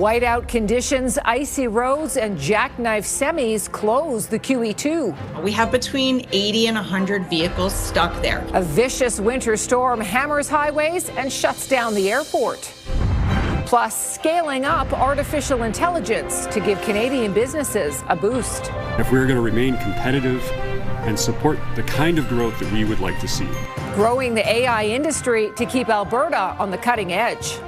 Whiteout conditions, icy roads, and jackknife semis close the QE2. We have between 80 and 100 vehicles stuck there. A vicious winter storm hammers highways and shuts down the airport. Plus, scaling up artificial intelligence to give Canadian businesses a boost. If we're going to remain competitive and support the kind of growth that we would like to see. Growing the AI industry to keep Alberta on the cutting edge.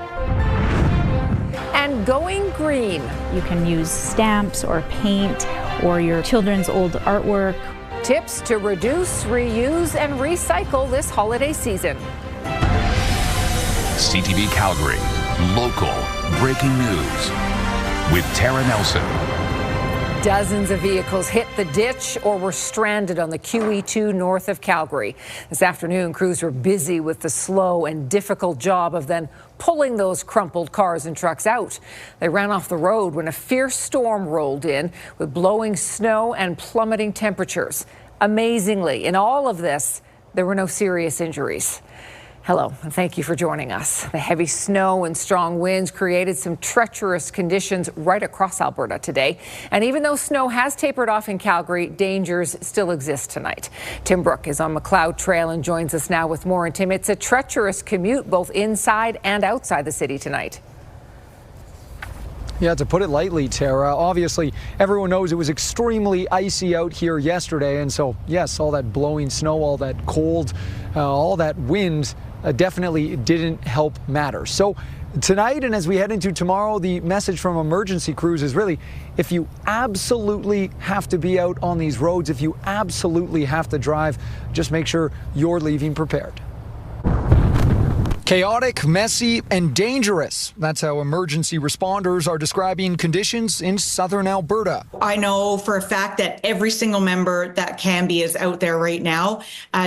And going green. You can use stamps or paint or your children's old artwork. Tips to reduce, reuse, and recycle this holiday season. CTV Calgary, local breaking news with Tara Nelson. Dozens of vehicles hit the ditch or were stranded on the QE2 north of Calgary. This afternoon, crews were busy with the slow and difficult job of then pulling those crumpled cars and trucks out. They ran off the road when a fierce storm rolled in with blowing snow and plummeting temperatures. Amazingly, in all of this, there were no serious injuries. Hello, and thank you for joining us. The heavy snow and strong winds created some treacherous conditions right across Alberta today. And even though snow has tapered off in Calgary, dangers still exist tonight. Tim Brooke is on McLeod Trail and joins us now with more. And Tim, it's a treacherous commute both inside and outside the city tonight. Yeah, to put it lightly, Tara, obviously everyone knows it was extremely icy out here yesterday. And so, yes, all that blowing snow, all that cold, all that wind definitely didn't help matter. So tonight and as we head into tomorrow, the message from emergency crews is really, if you absolutely have to be out on these roads, if you absolutely have to drive, just make sure you're leaving prepared. Chaotic, messy, and dangerous. That's how emergency responders are describing conditions in southern Alberta. I know for a fact that every single member that can be is out there right now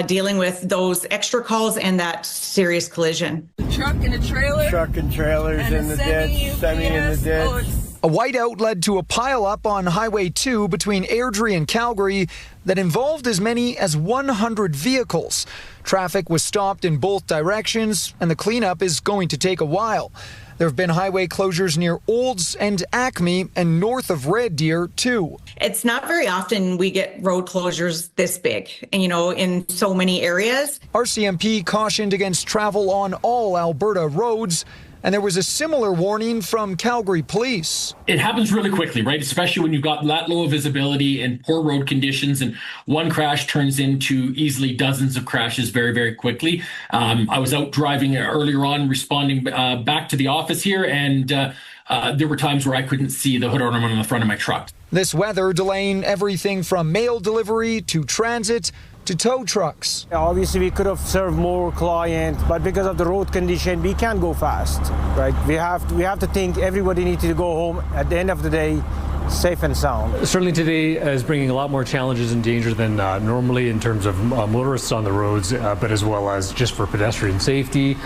dealing with those extra calls and that serious collision. The truck and a trailer. Truck and trailers and in the ditch, semi in the ditch. A whiteout led to a pileup on Highway 2 between Airdrie and Calgary that involved as many as 100 vehicles. Traffic was stopped in both directions, and the cleanup is going to take a while. There have been highway closures near Olds and Acme and north of Red Deer, too. It's not very often we get road closures this big, in so many areas. RCMP cautioned against travel on all Alberta roads, and there was a similar warning from Calgary Police. It happens really quickly, right? Especially when you've got that low visibility and poor road conditions, and one crash turns into easily dozens of crashes very, very quickly. I was out driving earlier on, responding back to the office here, and there were times where I couldn't see the hood ornament on the front of my truck. This weather delaying everything from mail delivery to transit to tow trucks. Obviously, we could have served more clients, but because of the road condition, we can't go fast, right? We have to think everybody needs to go home at the end of the day safe and sound. Certainly today is bringing a lot more challenges and danger than normally in terms of motorists on the roads, but as well as just for pedestrian safety.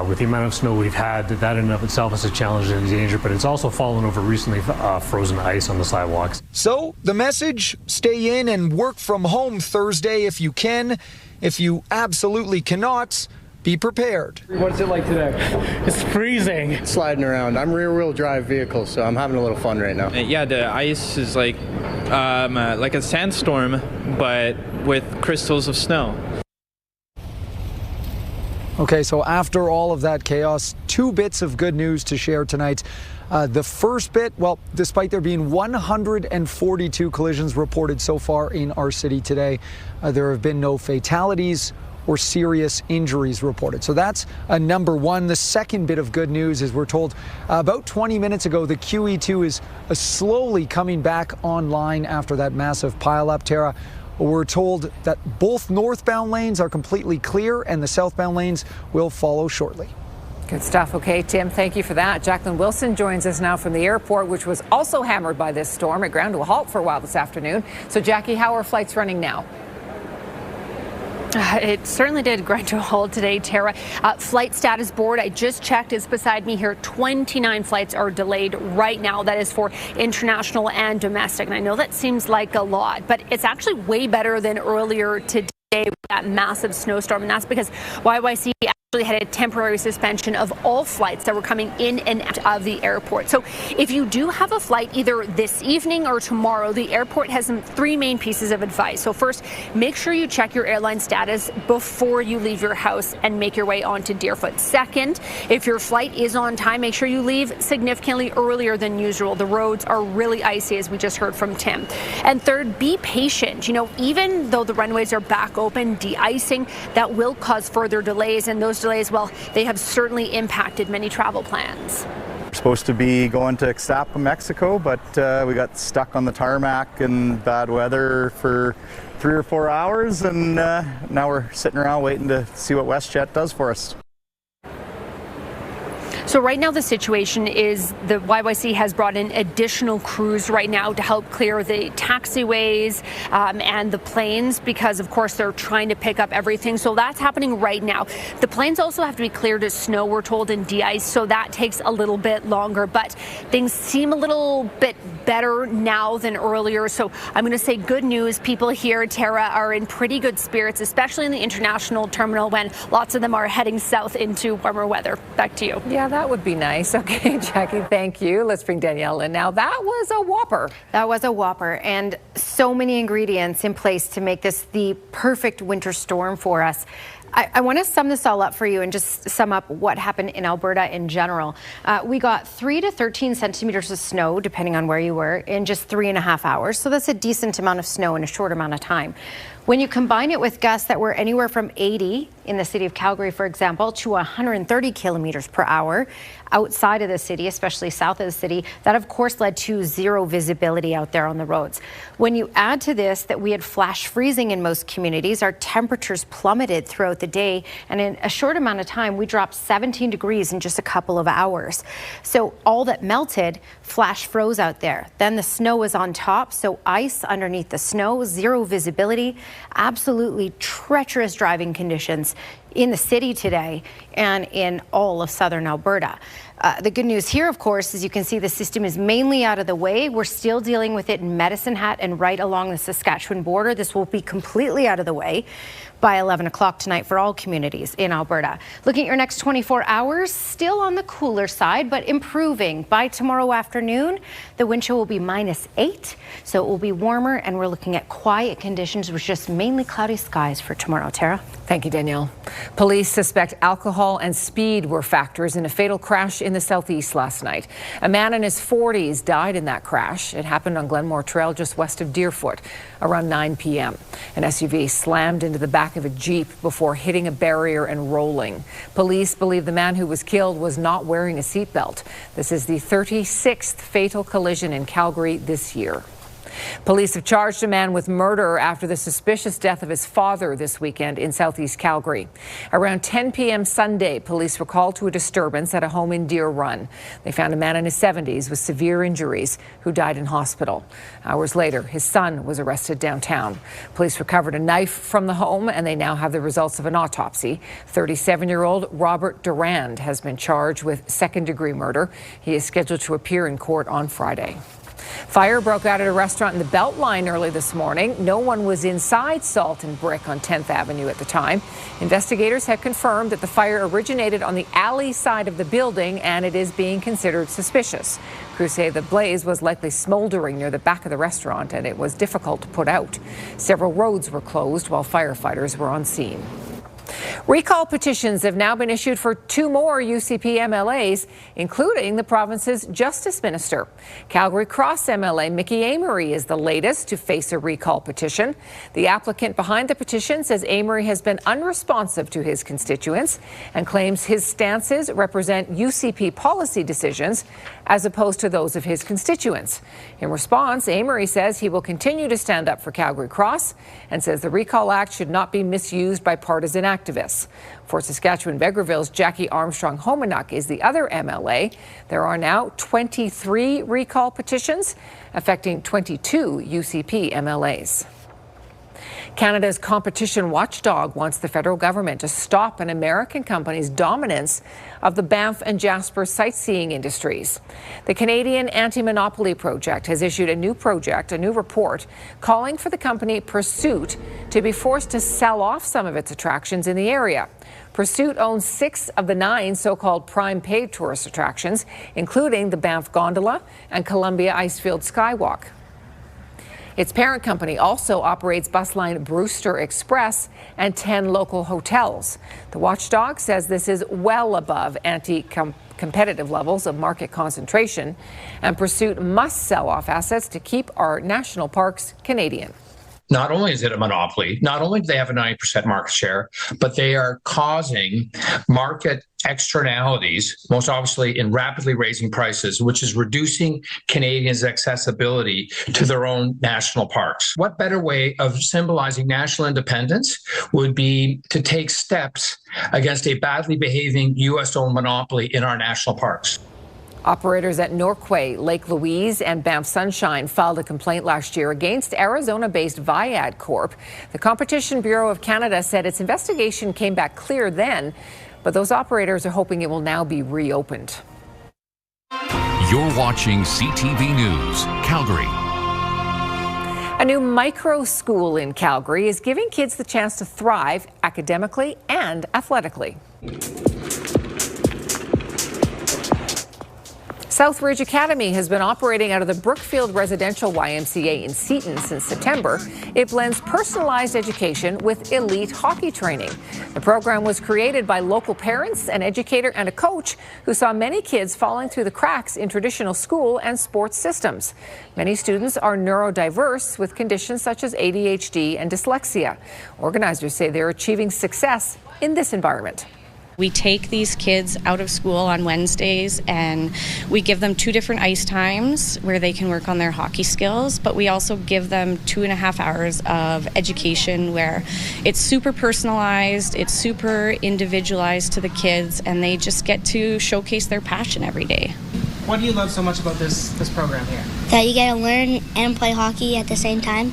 With the amount of snow we've had, that in and of itself is a challenge and danger, but it's also fallen over recently frozen ice on the sidewalks. So the message, stay in and work from home Thursday if you can. If you absolutely cannot, be prepared. What's it like today? It's freezing. Sliding around. I'm rear-wheel drive vehicle, so I'm having a little fun right now. Yeah, the ice is like a sandstorm, but with crystals of snow. Okay, so after all of that chaos, two bits of good news to share tonight. The first bit, well, despite there being 142 collisions reported so far in our city today, there have been no fatalities or serious injuries reported. So that's number one. The second bit of good news is we're told about 20 minutes ago the QE2 is slowly coming back online after that massive pileup, Tara. We're told that both northbound lanes are completely clear and the southbound lanes will follow shortly. Good stuff. Okay, Tim, thank you for that. Jacqueline Wilson joins us now from the airport, which was also hammered by this storm. It ground to a halt for a while this afternoon. So, Jackie, how are flights running now? It certainly did grind to a halt today, Tara. Flight status board, I just checked, is beside me here. 29 flights are delayed right now. That is for international and domestic. And I know that seems like a lot, but it's actually way better than earlier today with that massive snowstorm. And that's because YYC had a temporary suspension of all flights that were coming in and out of the airport. So if you do have a flight either this evening or tomorrow, the airport has some three main pieces of advice. So first, make sure you check your airline status before you leave your house and make your way onto Deerfoot. Second, if your flight is on time, make sure you leave significantly earlier than usual. The roads are really icy, as we just heard from Tim. And third, be patient. You know, even though the runways are back open, de-icing, that will cause further delays, and those delays, well, they have certainly impacted many travel plans. We're supposed to be going to Ixtapa, Mexico, but we got stuck on the tarmac in bad weather for 3 or 4 hours, and now we're sitting around waiting to see what WestJet does for us. So right now the situation is the YYC has brought in additional crews right now to help clear the taxiways and the planes, because of course they're trying to pick up everything. So that's happening right now. The planes also have to be cleared of snow, we're told, and de-ice, so that takes a little bit longer, but things seem a little bit better now than earlier. So I'm going to say good news. People here, Tara, are in pretty good spirits, especially in the international terminal when lots of them are heading south into warmer weather. Back to you. Yeah, that would be nice. Okay, Jackie, thank you. Let's bring Danielle in now. That was a whopper. That was a whopper, and so many ingredients in place to make this the perfect winter storm for us. I want to sum this all up for you and just sum up what happened in Alberta in general. We got 3 to 13 centimeters of snow, depending on where you were, in just 3.5 hours. So that's a decent amount of snow in a short amount of time. When you combine it with gusts that were anywhere from 80 in the city of Calgary, for example, to 130 kilometers per hour outside of the city, especially south of the city, that of course led to zero visibility out there on the roads. When you add to this that we had flash freezing in most communities, our temperatures plummeted throughout the day, and in a short amount of time we dropped 17 degrees in just a couple of hours. So all that melted flash froze out there. Then the snow was on top, so ice underneath the snow, zero visibility, absolutely treacherous driving conditions in the city today and in all of southern Alberta. The good news here, of course, is you can see the system is mainly out of the way. We're still dealing with it in Medicine Hat and right along the Saskatchewan border. This will be completely out of the way by 11 o'clock tonight for all communities in Alberta. Looking at your next 24 hours, still on the cooler side, but improving. By tomorrow afternoon, the wind chill will be -8, so it will be warmer, and we're looking at quiet conditions with just mainly cloudy skies for tomorrow. Tara? Thank you, Danielle. Police suspect alcohol and speed were factors in a fatal crash in the southeast last night. A man in his 40s died in that crash. It happened on Glenmore Trail just west of Deerfoot around 9 p.m. An SUV slammed into the back of a Jeep before hitting a barrier and rolling. Police believe the man who was killed was not wearing a seatbelt. This is the 36th fatal collision in Calgary this year. Police have charged a man with murder after the suspicious death of his father this weekend in southeast Calgary. Around 10 p.m. Sunday, police were called to a disturbance at a home in Deer Run. They found a man in his 70s with severe injuries who died in hospital. Hours later, his son was arrested downtown. Police recovered a knife from the home, and they now have the results of an autopsy. 37-year-old Robert Durand has been charged with second-degree murder. He is scheduled to appear in court on Friday. Fire broke out at a restaurant in the Beltline early this morning. No one was inside Salt and Brick on 10th Avenue at the time. Investigators have confirmed that the fire originated on the alley side of the building, and it is being considered suspicious. Crews say the blaze was likely smoldering near the back of the restaurant, and it was difficult to put out. Several roads were closed while firefighters were on scene. Recall petitions have now been issued for 2 more UCP MLAs, including the province's Justice Minister. Calgary Cross MLA Mickey Amory is the latest to face a recall petition. The applicant behind the petition says Amory has been unresponsive to his constituents and claims his stances represent UCP policy decisions as opposed to those of his constituents. In response, Amory says he will continue to stand up for Calgary Cross and says the Recall Act should not be misused by partisan activists. For Saskatchewan-Vegreville's Jackie Armstrong-Homenuk is the other MLA. There are now 23 recall petitions affecting 22 UCP MLAs. Canada's competition watchdog wants the federal government to stop an American company's dominance of the Banff and Jasper sightseeing industries. The Canadian Anti-Monopoly Project has issued a new report calling for the company Pursuit to be forced to sell off some of its attractions in the area. Pursuit owns 6 of the 9 so-called prime paid tourist attractions, including the Banff Gondola and Columbia Icefield Skywalk. Its parent company also operates bus line Brewster Express and 10 local hotels. The watchdog says this is well above anti-competitive levels of market concentration, and Pursuit must sell off assets to keep our national parks Canadian. Not only is it a monopoly, not only do they have a 90% market share, but they are causing market externalities, most obviously in rapidly raising prices, which is reducing Canadians' accessibility to their own national parks. What better way of symbolizing national independence would be to take steps against a badly behaving U.S.-owned monopoly in our national parks? Operators at Norquay, Lake Louise, and Banff Sunshine filed a complaint last year against Arizona-based Viad Corp. The Competition Bureau of Canada said its investigation came back clear then, but those operators are hoping it will now be reopened. You're watching CTV News, Calgary. A new micro school in Calgary is giving kids the chance to thrive academically and athletically. Southridge Academy has been operating out of the Brookfield Residential YMCA in Seaton since September. It blends personalized education with elite hockey training. The program was created by local parents, an educator, and a coach who saw many kids falling through the cracks in traditional school and sports systems. Many students are neurodiverse with conditions such as ADHD and dyslexia. Organizers say they're achieving success in this environment. We take these kids out of school on Wednesdays and we give them 2 different ice times where they can work on their hockey skills, but we also give them 2.5 hours of education where it's super personalized, it's super individualized to the kids, and they just get to showcase their passion every day. What do you love so much about this program here? That you get to learn and play hockey at the same time.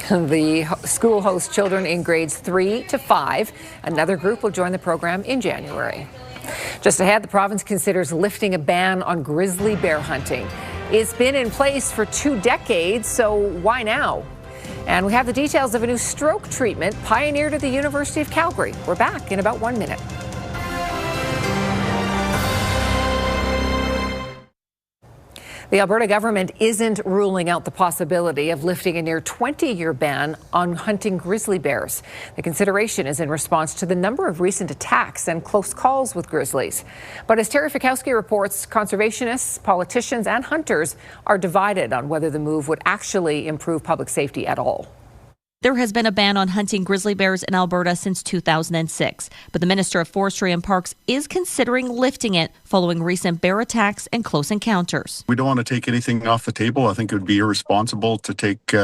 The school hosts children in grades 3 to 5. Another group will join the program in January. Just ahead, the province considers lifting a ban on grizzly bear hunting. It's been in place for 2 decades, so why now? And we have the details of a new stroke treatment pioneered at the University of Calgary. We're back in about 1 minute. The Alberta government isn't ruling out the possibility of lifting a near 20-year ban on hunting grizzly bears. The consideration is in response to the number of recent attacks and close calls with grizzlies. But as Terry Fikowski reports, conservationists, politicians, and hunters are divided on whether the move would actually improve public safety at all. There has been a ban on hunting grizzly bears in Alberta since 2006, but the Minister of Forestry and Parks is considering lifting it following recent bear attacks and close encounters. We don't want to take anything off the table. I think it would be irresponsible to take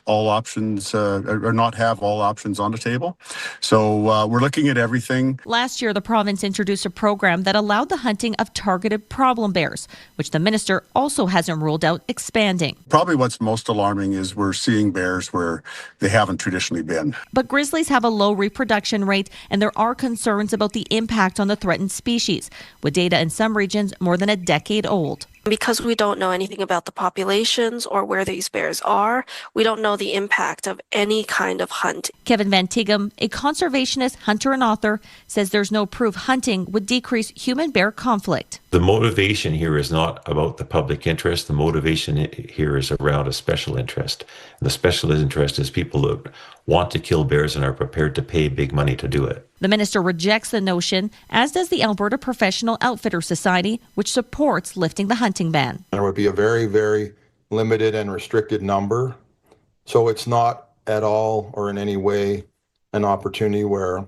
all options or not have all options on the table. So we're looking at everything. Last year, the province introduced a program that allowed the hunting of targeted problem bears, which the minister also hasn't ruled out expanding. Probably what's most alarming is we're seeing bears where they haven't traditionally been. But grizzlies have a low reproduction rate, and there are concerns about the impact on the threatened species, with data in some regions more than a decade old. Because we don't know anything about the populations or where these bears are, we don't know the impact of any kind of hunt. Kevin Van Tighem, a conservationist, hunter, and author, says there's no proof hunting would decrease human-bear conflict. The motivation here is not about the public interest. The motivation here is around a special interest. And the special interest is people that want to kill bears and are prepared to pay big money to do it. The minister rejects the notion, as does the Alberta Professional Outfitter Society, which supports lifting the hunting ban. There would be a very, very limited and restricted number. So it's not at all or in any way an opportunity where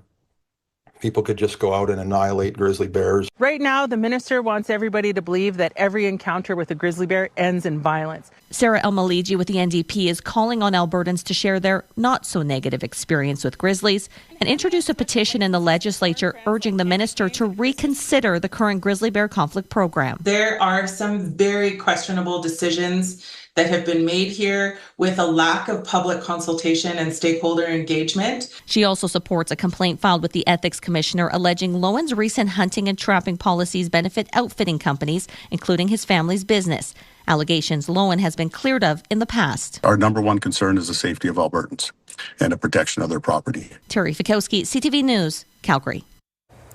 people could just go out and annihilate grizzly bears. Right now, the minister wants everybody to believe that every encounter with a grizzly bear ends in violence. Sarah El-Maligi with the NDP is calling on Albertans to share their not-so-negative experience with grizzlies and introduce a petition in the legislature urging the minister to reconsider the current grizzly bear conflict program. There are some very questionable decisions that have been made here with a lack of public consultation and stakeholder engagement. She also supports a complaint filed with the Ethics Commissioner alleging Lowen's recent hunting and trapping policies benefit outfitting companies, including his family's business. Allegations Lowen has been cleared of in the past. Our number one concern is the safety of Albertans and the protection of their property. Terry Fikowski, CTV News, Calgary.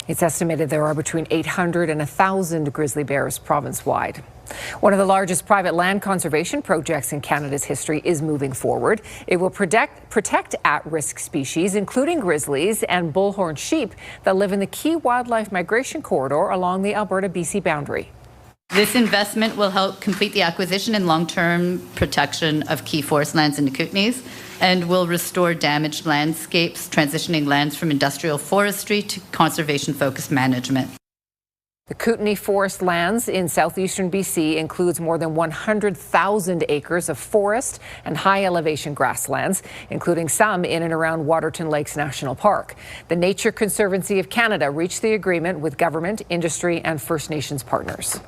It's estimated there are between 800 and 1,000 grizzly bears province-wide. One of the largest private land conservation projects in Canada's history is moving forward. It will protect at-risk species, including grizzlies and bullhorn sheep that live in the key wildlife migration corridor along the Alberta-BC boundary. This investment will help complete the acquisition and long-term protection of key forest lands in the Kootenays and will restore damaged landscapes, transitioning lands from industrial forestry to conservation-focused management. The Kootenay forest lands in southeastern BC includes more than 100,000 acres of forest and high-elevation grasslands, including some in and around Waterton Lakes National Park. The Nature Conservancy of Canada reached the agreement with government, industry, and First Nations partners.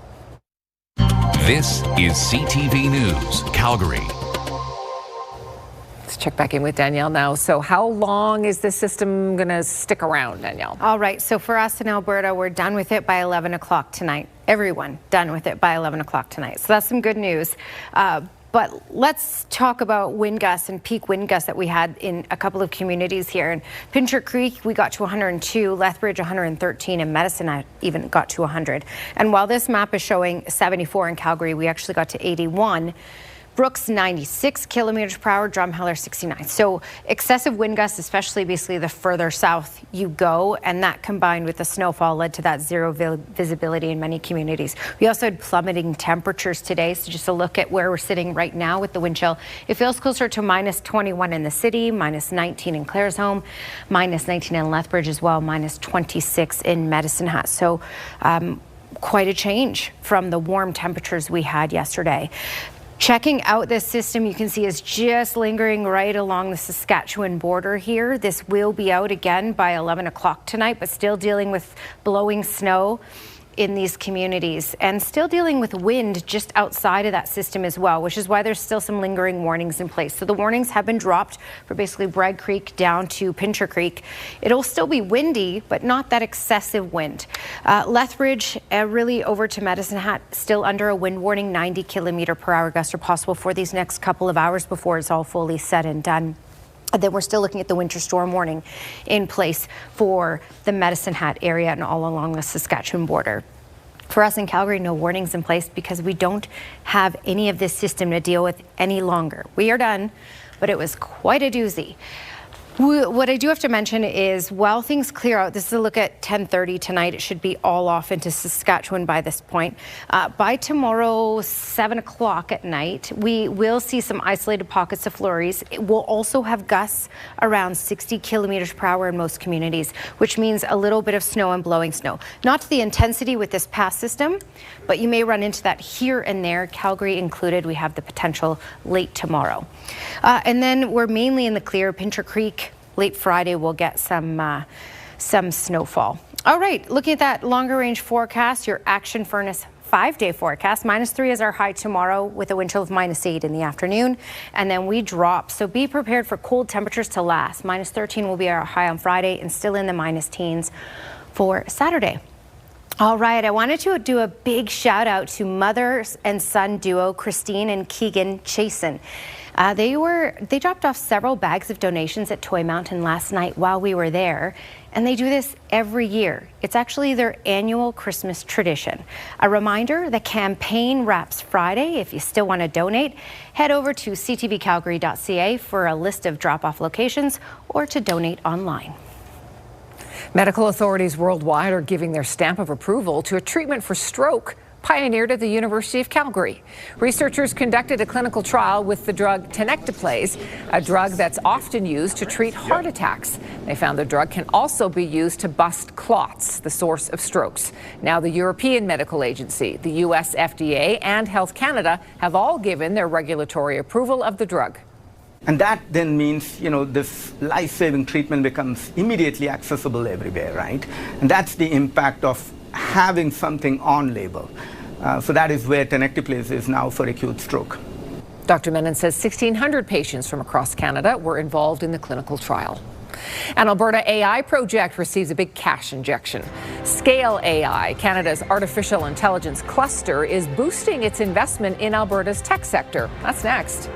This is CTV News, Calgary. Let's check back in with Danielle now. So how long is this system going to stick around, Danielle? All right. So for us in Alberta, we're done with it by 11 o'clock tonight. Everyone done with it by 11 o'clock tonight. So that's some good news. But let's talk about wind gusts and peak wind gusts that we had in a couple of communities here. In Pincher Creek, we got to 102, Lethbridge 113, and Medicine even got to 100. And while this map is showing 74 in Calgary, we actually got to 81. Brooks 96 kilometers per hour, Drumheller 69. So excessive wind gusts, especially basically the further south you go, and that combined with the snowfall led to that zero visibility in many communities. We also had plummeting temperatures today. So just a look at where we're sitting right now with the wind chill. It feels closer to minus 21 in the city, minus 19 in Claresholm, minus 19 in Lethbridge as well, minus 26 in Medicine Hat. So quite a change from the warm temperatures we had yesterday. Checking out this system, you can see is just lingering right along the Saskatchewan border here. This will be out again by 11 o'clock tonight, but still dealing with blowing snow in these communities and still dealing with wind just outside of that system as well, which is why there's still some lingering warnings in place. So the warnings have been dropped for basically Bragg Creek down to Pincher Creek. It'll still be windy, but not that excessive wind. Lethbridge, really over to Medicine Hat, still under a wind warning. 90 kilometer per hour gusts are possible for these next couple of hours before it's all fully said and done. And then we're still looking at the winter storm warning in place for the Medicine Hat area and all along the Saskatchewan border. For us in Calgary, no warnings in place because we don't have any of this system to deal with any longer. We are done, but it was quite a doozy. What I do have to mention is while things clear out, this is a look at 10:30 tonight. It should be all off into Saskatchewan by this point. By tomorrow, 7 o'clock at night, we will see some isolated pockets of flurries. We'll also have gusts around 60 kilometers per hour in most communities, which means a little bit of snow and blowing snow. Not to the intensity with this past system, but you may run into that here and there, Calgary included. We have the potential late tomorrow. And then we're mainly in the clear. Pincher Creek, late Friday, we'll get some snowfall. All right, looking at that longer range forecast, your Action Furnace 5-day forecast. -3 is our high tomorrow with a wind chill of -8 in the afternoon. And then we drop. So be prepared for cold temperatures to last. -13 will be our high on Friday and still in the -teens for Saturday. All right, I wanted to do a big shout out to mother and son duo Christine and Keegan Chasen. They dropped off several bags of donations at Toy Mountain last night while we were there, and they do this every year. It's actually their annual Christmas tradition. A reminder, the campaign wraps Friday. If you still want to donate, head over to ctvcalgary.ca for a list of drop-off locations or to donate online. Medical authorities worldwide are giving their stamp of approval to a treatment for stroke pioneered at the University of Calgary. Researchers conducted a clinical trial with the drug tenecteplase, a drug that's often used to treat heart attacks. They found the drug can also be used to bust clots, the source of strokes. Now the European Medical Agency, the US FDA, and Health Canada have all given their regulatory approval of the drug. And that then means, this life-saving treatment becomes immediately accessible everywhere, right? And that's the impact of having something on label. So that is where tenecteplase is now for acute stroke. Dr. Menon says 1,600 patients from across Canada were involved in the clinical trial. An Alberta AI project receives a big cash injection. Scale AI, Canada's artificial intelligence cluster, is boosting its investment in Alberta's tech sector. That's next.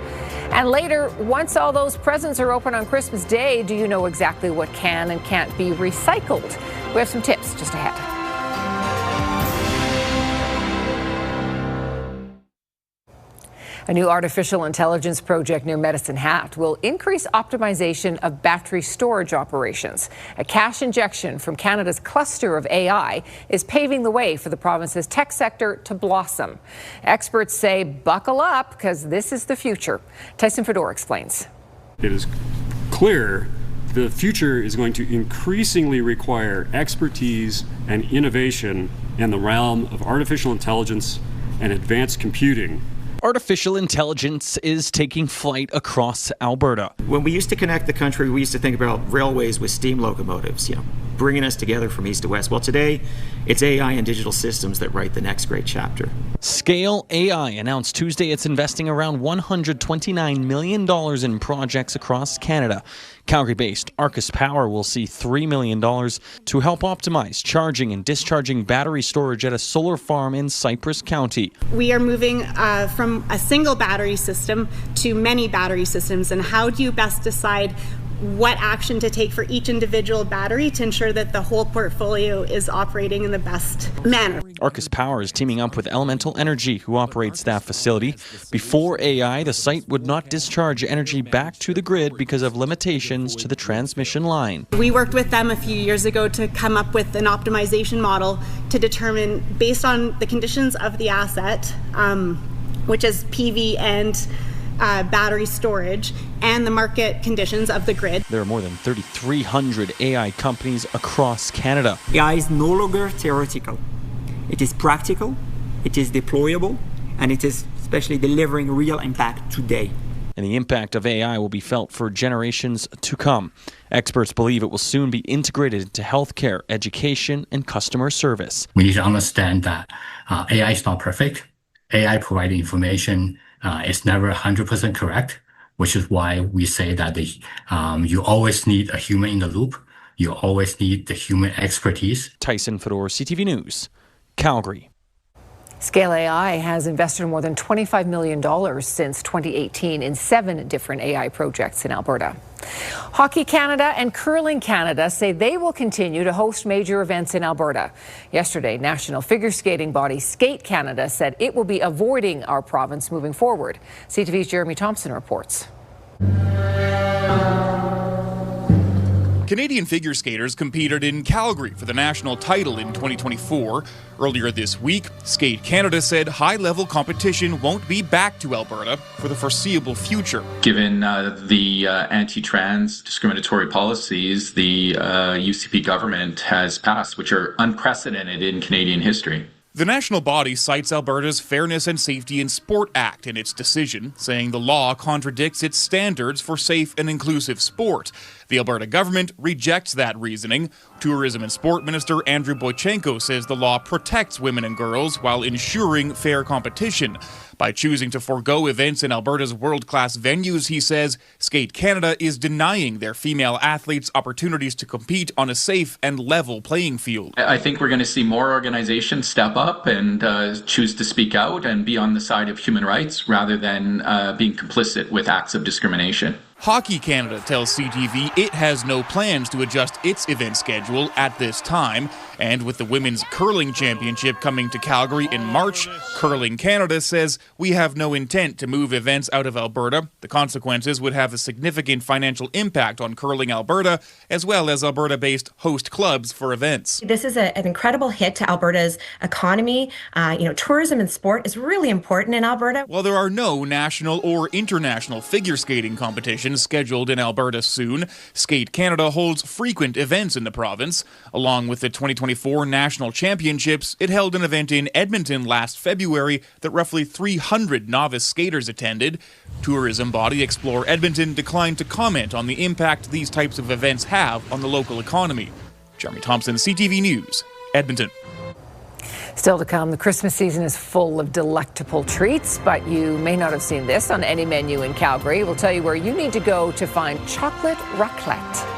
And later, once all those presents are open on Christmas Day, do you know exactly what can and can't be recycled? We have some tips just ahead. A new artificial intelligence project near Medicine Hat will increase optimization of battery storage operations. A cash injection from Canada's cluster of AI is paving the way for the province's tech sector to blossom. Experts say buckle up because this is the future. Tyson Fedor explains. It is clear the future is going to increasingly require expertise and innovation in the realm of artificial intelligence and advanced computing. Artificial intelligence is taking flight across Alberta. When we used to connect the country, we used to think about railways with steam locomotives, bringing us together from east to west. Well, today, it's AI and digital systems that write the next great chapter. Scale AI announced Tuesday it's investing around $129 million in projects across Canada. Calgary-based Arcus Power will see $3 million to help optimize charging and discharging battery storage at a solar farm in Cypress County. We are moving from a single battery system to many battery systems, and how do you best decide what action to take for each individual battery to ensure that the whole portfolio is operating in the best manner. Arcus Power is teaming up with Elemental Energy, who operates that facility. Before AI, the site would not discharge energy back to the grid because of limitations to the transmission line. We worked with them a few years ago to come up with an optimization model to determine, based on the conditions of the asset, which is PV and battery storage, and the market conditions of the grid. There are more than 3,300 AI companies across Canada. AI is no longer theoretical. It is practical, it is deployable, and it is especially delivering real impact today. And the impact of AI will be felt for generations to come. Experts believe it will soon be integrated into healthcare, education, and customer service. We need to understand that AI is not perfect. AI providing information is never 100% correct, which is why we say that you always need a human in the loop. You always need the human expertise. Tyson Fedor, CTV News, Calgary. Scale AI has invested more than $25 million since 2018 in 7 different AI projects in Alberta. Hockey Canada and Curling Canada say they will continue to host major events in Alberta. Yesterday, national figure skating body Skate Canada said it will be avoiding our province moving forward. CTV's Jeremy Thompson reports. Canadian figure skaters competed in Calgary for the national title in 2024. Earlier this week, Skate Canada said high-level competition won't be back to Alberta for the foreseeable future. Given the anti-trans discriminatory policies the UCP government has passed, which are unprecedented in Canadian history. The national body cites Alberta's Fairness and Safety in Sport Act in its decision, saying the law contradicts its standards for safe and inclusive sport. The Alberta government rejects that reasoning. Tourism and Sport Minister Andrew Boychenko says the law protects women and girls while ensuring fair competition. By choosing to forego events in Alberta's world-class venues, he says, Skate Canada is denying their female athletes opportunities to compete on a safe and level playing field. I think we're going to see more organizations step up and choose to speak out and be on the side of human rights rather than being complicit with acts of discrimination. Hockey Canada tells CTV it has no plans to adjust its event schedule at this time. And with the Women's Curling Championship coming to Calgary in March, Curling Canada says we have no intent to move events out of Alberta. The consequences would have a significant financial impact on Curling Alberta, as well as Alberta-based host clubs for events. This is an incredible hit to Alberta's economy. Tourism and sport is really important in Alberta. While there are no national or international figure skating competitions scheduled in Alberta soon, Skate Canada holds frequent events in the province. Along with the 2024 National Championships, it held an event in Edmonton last February that roughly 300 novice skaters attended. Tourism body Explore Edmonton declined to comment on the impact these types of events have on the local economy. Jeremy Thompson, CTV News, Edmonton. Still to come, the Christmas season is full of delectable treats, but you may not have seen this on any menu in Calgary. We'll tell you where you need to go to find chocolate raclette.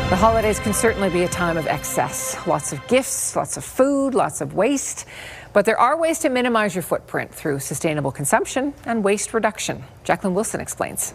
The holidays can certainly be a time of excess. Lots of gifts, lots of food, lots of waste. But there are ways to minimize your footprint through sustainable consumption and waste reduction. Jacqueline Wilson explains.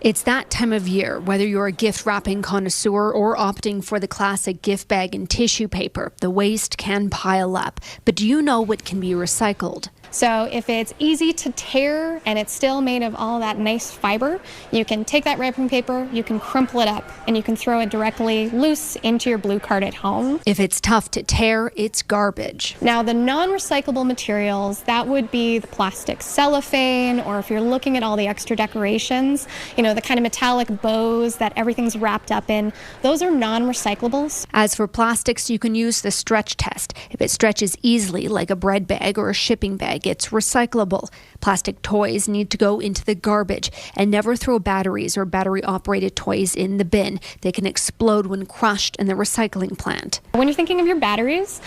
It's that time of year, whether you're a gift wrapping connoisseur or opting for the classic gift bag and tissue paper, the waste can pile up. But do you know what can be recycled? So if it's easy to tear and it's still made of all that nice fiber, you can take that wrapping paper, you can crumple it up, and you can throw it directly loose into your blue cart at home. If it's tough to tear, it's garbage. Now the non-recyclable materials, that would be the plastic cellophane, or if you're looking at all the extra decorations, you know, the kind of metallic bows that everything's wrapped up in, those are non-recyclables. As for plastics, you can use the stretch test. If it stretches easily, like a bread bag or a shipping bag, it's recyclable. Plastic toys need to go into the garbage, and never throw batteries or battery-operated toys in the bin. They can explode when crushed in the recycling plant. When you're thinking of your batteries,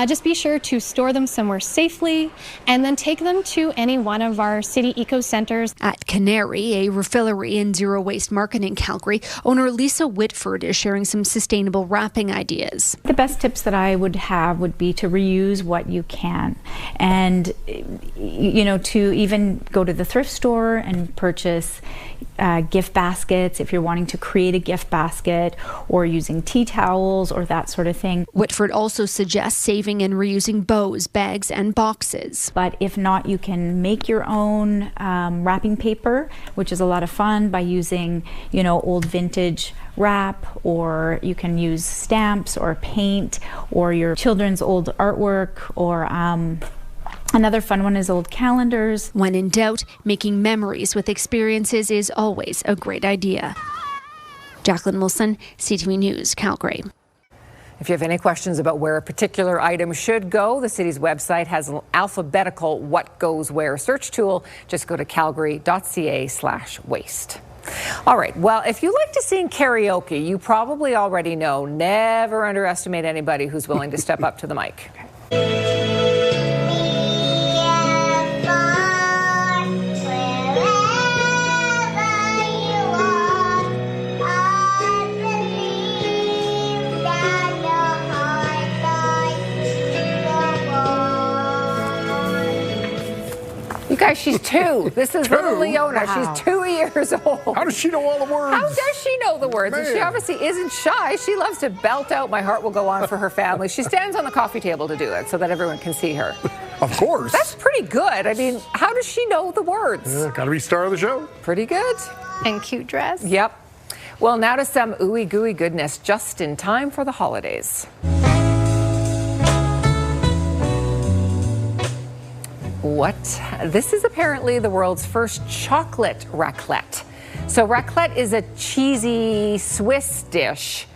just be sure to store them somewhere safely and then take them to any one of our city eco centers. At Canary, a refillery and zero-waste market in Calgary, owner Lisa Whitford is sharing some sustainable wrapping ideas. The best tips that I would have would be to reuse what you can, and you know, to even go to the thrift store and purchase gift baskets if you're wanting to create a gift basket, or using tea towels or that sort of thing. Whitford also suggests saving and reusing bows, bags and boxes. But if not, you can make your own wrapping paper, which is a lot of fun, by using, you know, old vintage wrap, or you can use stamps or paint or your children's old artwork, or another fun one is old calendars. When in doubt, making memories with experiences is always a great idea. Jacqueline Wilson, CTV News, Calgary. If you have any questions about where a particular item should go, the city's website has an alphabetical what goes where search tool. Just go to calgary.ca/waste. All right, well, if you like to sing karaoke, you probably already know, never underestimate anybody who's willing to step up to the mic. You guys, she's 2. This is little Leona. Wow. She's 2 years old. How does she know all the words? How does she know the words? And she obviously isn't shy. She loves to belt out "My Heart Will Go On" for her family. She stands on the coffee table to do it so that everyone can see her. Of course. That's pretty good. I mean, how does she know the words? Gotta be star of the show. Pretty good. And cute dress. Yep. Well, now to some ooey gooey goodness just in time for the holidays. What? This is apparently the world's first chocolate raclette. So raclette is a cheesy Swiss dish.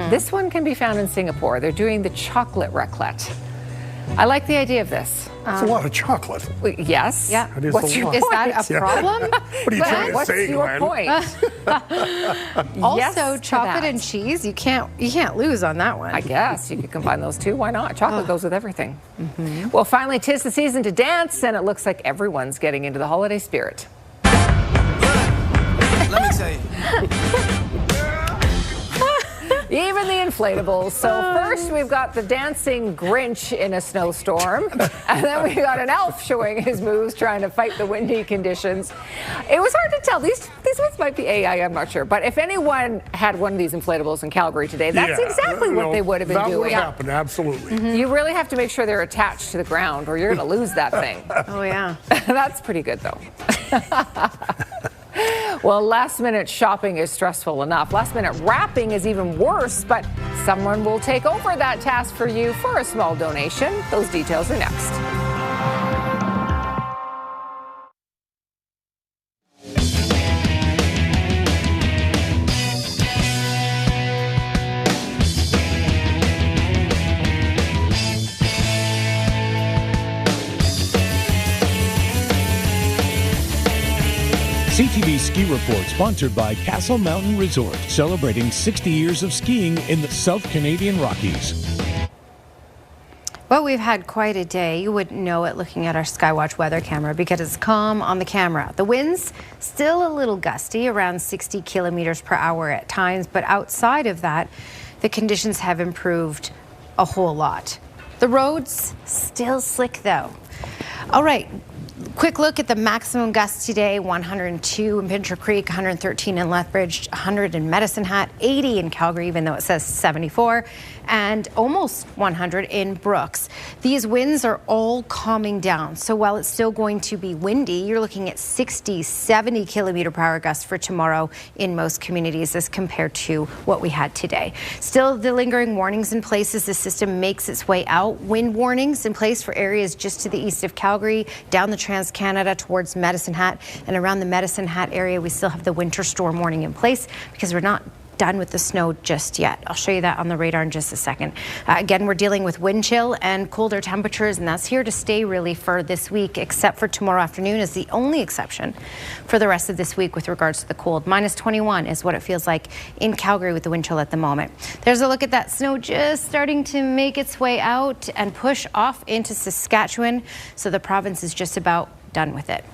This one can be found in Singapore. They're doing the chocolate raclette. I like the idea of this. It's a lot of chocolate. Yes. Yeah. It is What's a your lot. point? Is that a problem? What are you trying to What's say, your Glenn? point? Also, Yes to chocolate that. and cheese, you can't lose on that one. I guess you could combine those two. Why not? Chocolate goes with everything. Well, finally, 'tis the season to dance, and it looks like everyone's getting into the holiday spirit. Let me tell you. Even the inflatables. So first we've got the dancing Grinch in a snowstorm, and then we got an elf showing his moves trying to fight the windy conditions. It was hard to tell. These ones might be AI, I'm not sure. But if anyone had one of these inflatables in Calgary today, that's exactly what they would have been that doing. That would have happened, absolutely. You really have to make sure they're attached to the ground or you're going to lose that thing. Oh, yeah. That's pretty good, though. Well, last-minute shopping is stressful enough. Last-minute wrapping is even worse, but someone will take over that task for you for a small donation. Those details are next. CTV Ski Report, sponsored by Castle Mountain Resort, celebrating 60 years of skiing in the South Canadian Rockies. Well, we've had quite a day. You wouldn't know it looking at our Skywatch weather camera because it's calm on the camera. The winds still a little gusty, around 60 kilometers per hour at times, but outside of that, the conditions have improved a whole lot. The roads still slick though. All right. Quick look at the maximum gusts today: 102 in Pincher Creek, 113 in Lethbridge, 100 in Medicine Hat, 80 in Calgary, even though it says 74, and almost 100 in Brooks. These winds are all calming down. So while it's still going to be windy, you're looking at 60, 70 kilometer per hour gusts for tomorrow in most communities as compared to what we had today. Still the lingering warnings in place as the system makes its way out. Wind warnings in place for areas just to the east of Calgary, down the Trans-Canada towards Medicine Hat, and around the Medicine Hat area we still have the winter storm warning in place because we're not done with the snow just yet. I'll show you that on the radar in just a second. Again, we're dealing with wind chill and colder temperatures, and that's here to stay really for this week, except for tomorrow afternoon is the only exception for the rest of this week with regards to the cold. Minus 21 is what it feels like in Calgary with the wind chill at the moment. There's a look at that snow just starting to make its way out and push off into Saskatchewan, so the province is just about done with it.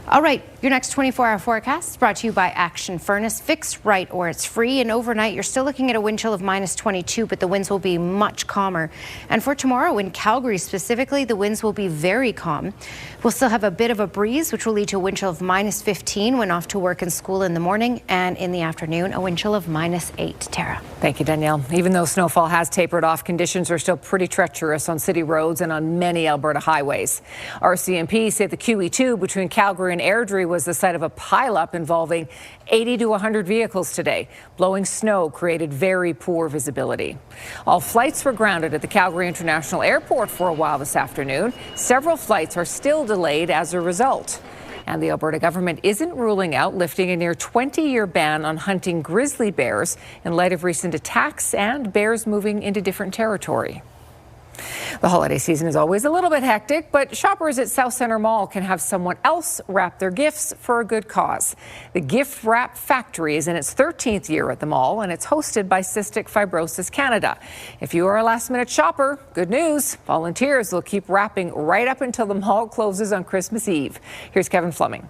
All right, your next 24-hour forecast is brought to you by Action Furnace. Fix right or it's free. And overnight, you're still looking at a wind chill of minus 22, but the winds will be much calmer. And for tomorrow in Calgary specifically, the winds will be very calm. We'll still have a bit of a breeze, which will lead to a wind chill of minus 15 when off to work and school in the morning, and in the afternoon, a wind chill of minus 8. Tara. Thank you, Danielle. Even though snowfall has tapered off, conditions are still pretty treacherous on city roads and on many Alberta highways. RCMP say the QE2 between Calgary and Airdrie was the site of a pileup involving 80 to 100 vehicles today. Blowing snow created very poor visibility. All flights were grounded at the Calgary International Airport for a while this afternoon. Several flights are still delayed as a result. And the Alberta government isn't ruling out lifting a near 20-year ban on hunting grizzly bears in light of recent attacks and bears moving into different territory. The holiday season is always a little bit hectic, but shoppers at South Centre Mall can have someone else wrap their gifts for a good cause. The Gift Wrap Factory is in its 13th year at the mall, and it's hosted by Cystic Fibrosis Canada. If you are a last-minute shopper, good news. Volunteers will keep wrapping right up until the mall closes on Christmas Eve. Here's Kevin Fleming.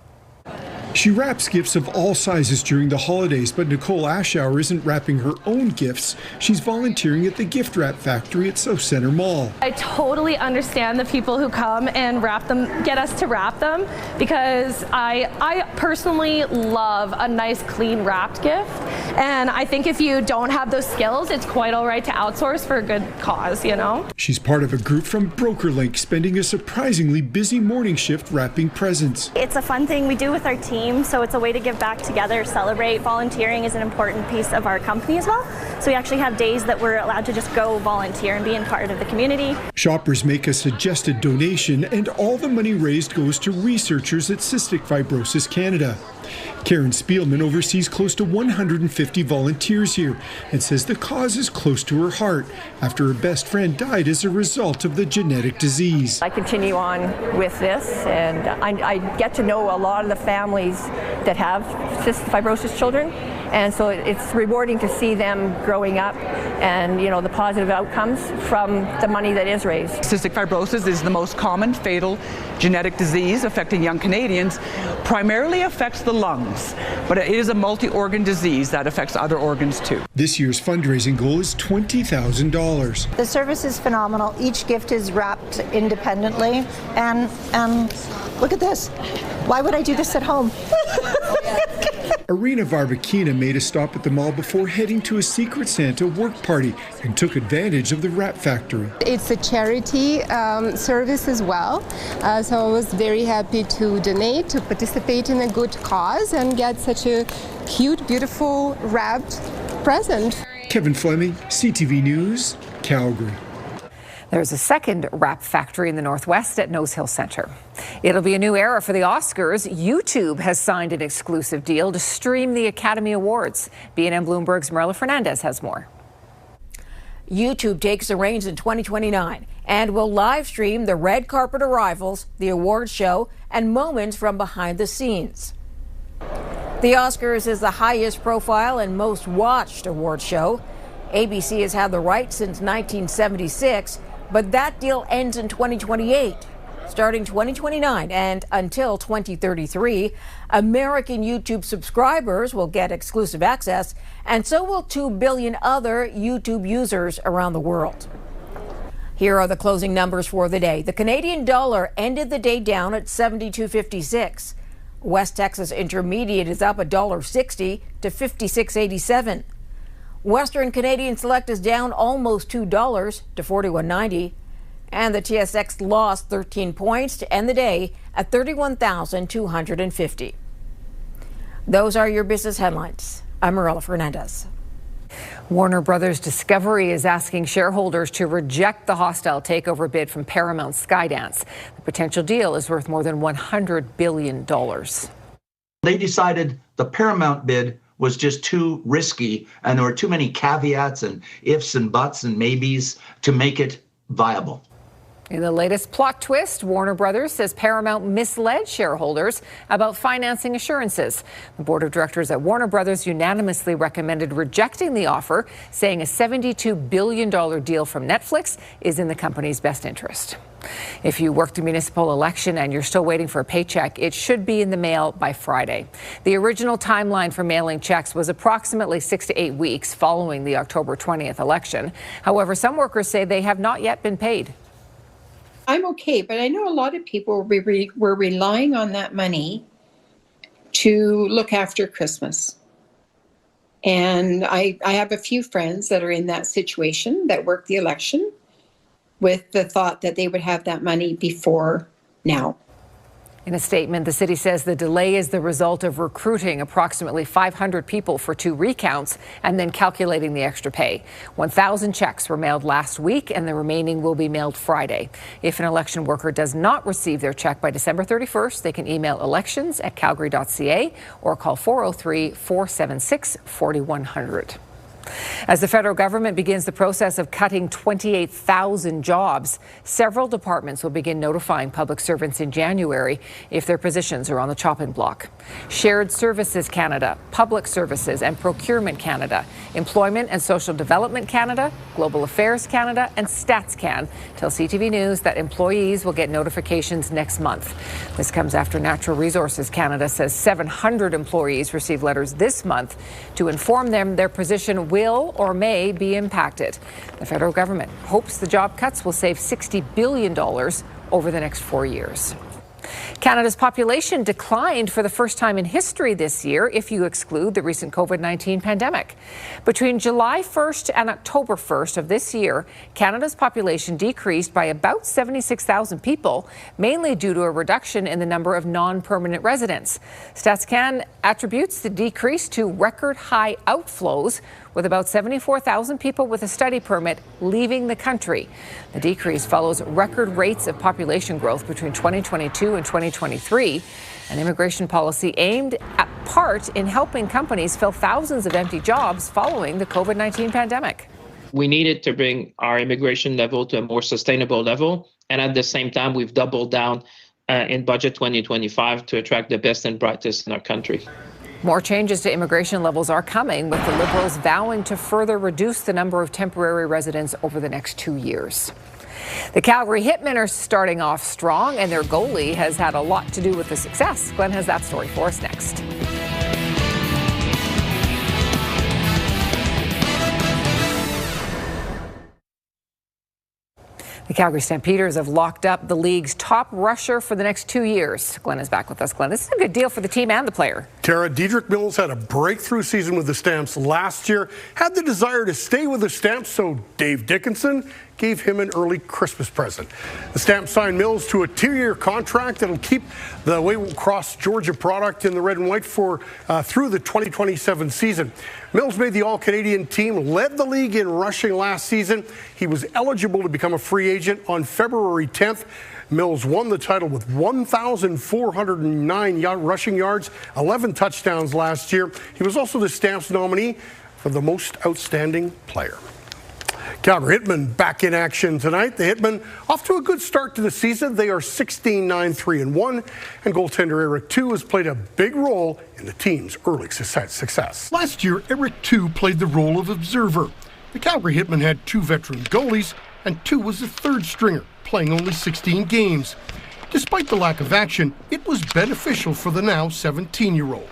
She wraps gifts of all sizes during the holidays, but Nicole Ashour isn't wrapping her own gifts. She's volunteering at the Gift Wrap Factory at South Centre Mall. I totally understand the people who come and wrap them, get us to wrap them, because I personally love a nice, clean wrapped gift. And I think if you don't have those skills, it's quite all right to outsource for a good cause, you know? She's part of a group from BrokerLink, spending a surprisingly busy morning shift wrapping presents. It's a fun thing we do with our team, so it's a way to give back together, celebrate. Volunteering is an important piece of our company as well. So we actually have days that we're allowed to just go volunteer and be in part of the community. Shoppers make a suggested donation, and all the money raised goes to researchers at Cystic Fibrosis Canada. Karen Spielman oversees close to 150 volunteers here and says the cause is close to her heart after her best friend died as a result of the genetic disease. I continue on with this, and I get to know a lot of the families that have cystic fibrosis children, and so it's rewarding to see them growing up and, you know, the positive outcomes from the money that is raised. Cystic fibrosis is the most common fatal genetic disease affecting young Canadians. Primarily affects the lungs, but it is a multi-organ disease that affects other organs too. This year's fundraising goal is $20,000. The service is phenomenal. Each gift is wrapped independently, and look at this. Why would I do this at home? Irina Varbakina made a stop at the mall before heading to a Secret Santa work party and took advantage of the wrap factory. It's a charity service as well, so I was very happy to donate, to participate in a good cause and get such a cute, beautiful wrapped present. Kevin Fleming, CTV News, Calgary. There's a second wrap factory in the Northwest at Nose Hill Centre. It'll be a new era for the Oscars. YouTube has signed an exclusive deal to stream the Academy Awards. B&M Bloomberg's Marla Fernandez has more. YouTube takes the reins in 2029 and will live stream the red carpet arrivals, the awards show, and moments from behind the scenes. The Oscars is the highest profile and most watched award show. ABC has had the rights since 1976, but that deal ends in 2028. Starting 2029 and until 2033, American YouTube subscribers will get exclusive access, and so will 2 billion other YouTube users around the world. Here are the closing numbers for the day. The Canadian dollar ended the day down at 72.56. West Texas Intermediate is up $1.60 to 56.87. Western Canadian Select is down almost $2 to 41.90. And the TSX lost 13 points to end the day at 31,250. Those are your business headlines. I'm Marilla Fernandez. Warner Brothers Discovery is asking shareholders to reject the hostile takeover bid from Paramount Skydance. The potential deal is worth more than $100 billion. They decided the Paramount bid was just too risky, and there were too many caveats and ifs and buts and maybes to make it viable. In the latest plot twist, Warner Brothers says Paramount misled shareholders about financing assurances. The board of directors at Warner Brothers unanimously recommended rejecting the offer, saying a $72 billion deal from Netflix is in the company's best interest. If you worked a municipal election and you're still waiting for a paycheck, it should be in the mail by Friday. The original timeline for mailing checks was approximately 6 to 8 weeks following the October 20th election. However, some workers say they have not yet been paid. I'm okay, but I know a lot of people were relying on that money to look after Christmas. And I have a few friends that are in that situation that work the election with the thought that they would have that money before now. In a statement, the city says the delay is the result of recruiting approximately 500 people for 2 recounts and then calculating the extra pay. 1,000 checks were mailed last week and the remaining will be mailed Friday. If an election worker does not receive their check by December 31st, they can email elections@calgary.ca or call 403-476-4100. As the federal government begins the process of cutting 28,000 jobs, several departments will begin notifying public servants in January if their positions are on the chopping block. Shared Services Canada, Public Services and Procurement Canada, Employment and Social Development Canada, Global Affairs Canada and StatsCan tell CTV News that employees will get notifications next month. This comes after Natural Resources Canada says 700 employees received letters this month to inform them their position will or may be impacted. The federal government hopes the job cuts will save $60 billion over the next 4 years. Canada's population declined for the first time in history this year, if you exclude the recent COVID-19 pandemic. Between July 1st and October 1st of this year, Canada's population decreased by about 76,000 people, mainly due to a reduction in the number of non-permanent residents. StatsCan attributes the decrease to record high outflows, with about 74,000 people with a study permit leaving the country. The decrease follows record rates of population growth between 2022 and 2023, an immigration policy aimed at part in helping companies fill thousands of empty jobs following the COVID-19 pandemic. We needed to bring our immigration level to a more sustainable level, and at the same time, we've doubled down in Budget 2025 to attract the best and brightest in our country. More changes to immigration levels are coming, with the Liberals vowing to further reduce the number of temporary residents over the next 2 years. The Calgary Hitmen are starting off strong, and their goalie has had a lot to do with the success. Glenn has that story for us next. The Calgary Stampeders have locked up the league's top rusher for the next 2 years. Glenn is back with us. Glenn, this is a good deal for the team and the player. Tara, Dedrick Mills had a breakthrough season with the Stamps last year, had the desire to stay with the Stamps, so Dave Dickinson gave him an early Christmas present. The Stamps signed Mills to a 2-year contract that'll keep the Waycross Georgia product in the red and white for through the 2027 season. Mills made the All-Canadian team, led the league in rushing last season. He was eligible to become a free agent on February 10th. Mills won the title with 1,409 rushing yards, 11 touchdowns last year. He was also the Stamps nominee for the most outstanding player. Calgary Hitmen back in action tonight. The Hitmen off to a good start to the season. They are 16-9-3-1, and goaltender Eric Two has played a big role in the team's early success. Last year, Eric Two played the role of observer. The Calgary Hitmen had 2 veteran goalies, and Two was the third stringer, playing only 16 games. Despite the lack of action, it was beneficial for the now 17-year-old.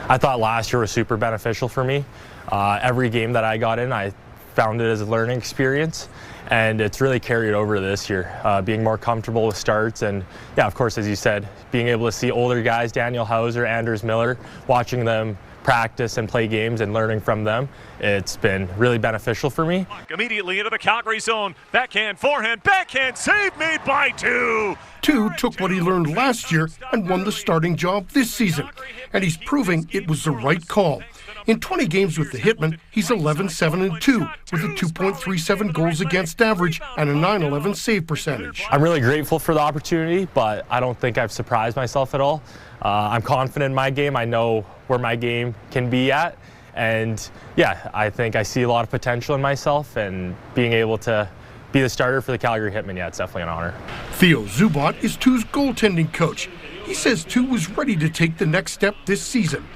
I thought last year was super beneficial for me. Every game that I got in, I found it as a learning experience, and it's really carried over this year, being more comfortable with starts, and yeah, of course, as you said, being able to see older guys, Daniel Hauser, Anders Miller, watching them practice and play games and learning from them, it's been really beneficial for me. Immediately into the Calgary zone, backhand, forehand, backhand, save made by Two. Two took what he learned last year and won the starting job this season, and he's proving it was the right call. In 20 games with the Hitmen, he's 11-7-2 with a 2.37 goals against average and a .911 save percentage. I'm really grateful for the opportunity, but I don't think I've surprised myself at all. I'm confident in my game. I know where my game can be at, and yeah, I think I see a lot of potential in myself, and being able to be the starter for the Calgary Hitmen, yeah, it's definitely an honor. Theo Zubot is Two's goaltending coach. He says Two was ready to take the next step this season.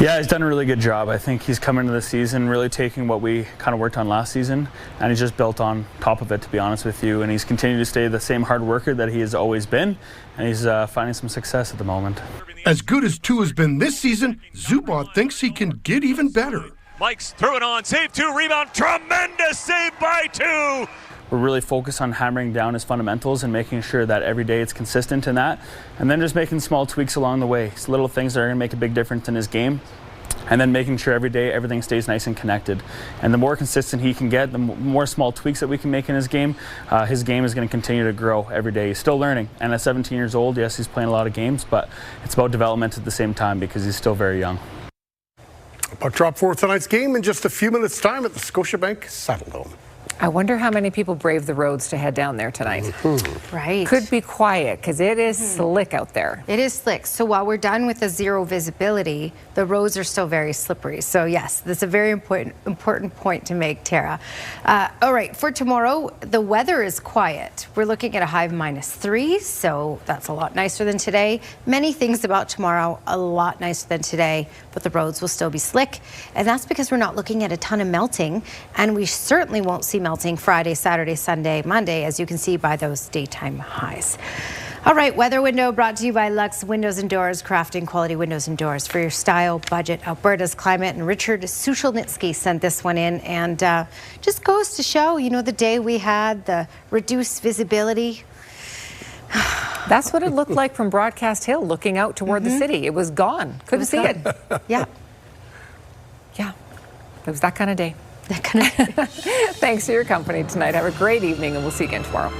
Yeah, he's done a really good job. I think he's come into the season really taking what we kind of worked on last season, and he's just built on top of it, to be honest with you. And he's continued to stay the same hard worker that he has always been, and he's finding some success at the moment. As good as Two has been this season, Zubot thinks he can get even better. Mike's threw it on, save Two, rebound, tremendous save by Two. We're really focused on hammering down his fundamentals and making sure that every day it's consistent in that, and then just making small tweaks along the way. It's little things that are going to make a big difference in his game, and then making sure every day everything stays nice and connected. And the more consistent he can get, the more small tweaks that we can make in his game is going to continue to grow every day. He's still learning, and at 17 years old, yes, he's playing a lot of games, but it's about development at the same time because he's still very young. Puck drop for tonight's game in just a few minutes' time at the Scotiabank Saddledome. I wonder how many people brave the roads to head down there tonight. Right. Could be quiet because it is slick out there. It is slick. So while we're done with the zero visibility, the roads are still very slippery. So yes, that's a very important point to make, Tara. All right, for tomorrow, the weather is quiet. We're looking at a high of -3, so that's a lot nicer than today. Many things about tomorrow a lot nicer than today, but the roads will still be slick. And that's because we're not looking at a ton of melting, and we certainly won't see melting Friday, Saturday, Sunday, Monday, as you can see by those daytime highs. All right, Weather Window brought to you by Lux Windows and Doors, crafting quality windows and doors for your style, budget, Alberta's climate. And Richard Sushelnitsky sent this one in, and just goes to show, you know, the day we had the reduced visibility. That's what it looked like from Broadcast Hill, looking out toward the city. It was gone. Couldn't see it. Yeah. Yeah. It was that kind of day. Thanks for your company tonight. Have a great evening, and we'll see you again tomorrow.